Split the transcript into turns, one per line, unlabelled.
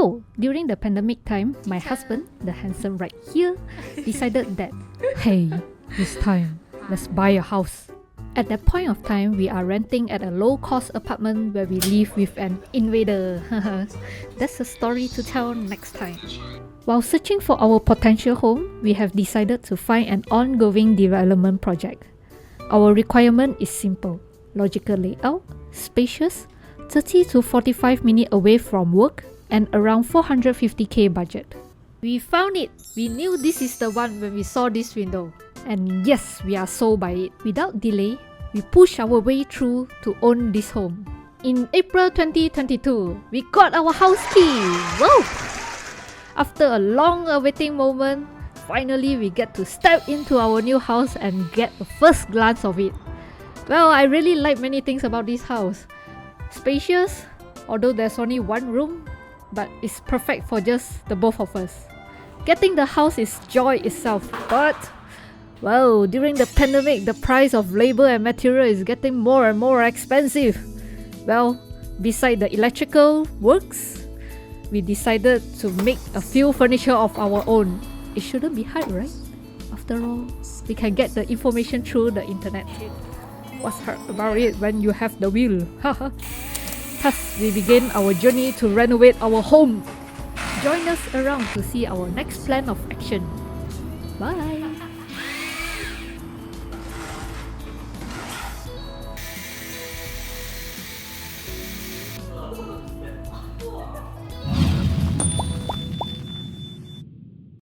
So, during the pandemic time, my husband, the handsome right here, decided that, hey, it's time, let's buy a house. At that point of time, we are renting at a low-cost apartment where we live with an invader. That's a story to tell next time. While searching for our potential home, we have decided to find an ongoing development project. Our requirement is simple: logical layout, spacious, 30 to 45 minutes away from work, and around 450k budget. We found it! We knew this is the one when we saw this window. And yes, we are sold by it. Without delay, we pushed our way through to own this home. In April 2022, we got our house key! Whoa! After a long awaiting moment, finally we get to step into our new house and get a first glance of it. Well, I really like many things about this house. Spacious, although there's only one room, but it's perfect for just the both of us. Getting the house is joy itself, but well, during the pandemic, the price of labor and material is getting more and more expensive. Well, beside the electrical works, we decided to make a few furniture of our own. It shouldn't be hard, right? After all, we can get the information through the internet. What's hard about it when you have the will? Thus, we begin our journey to renovate our home. Join us around to see our next plan of action. Bye!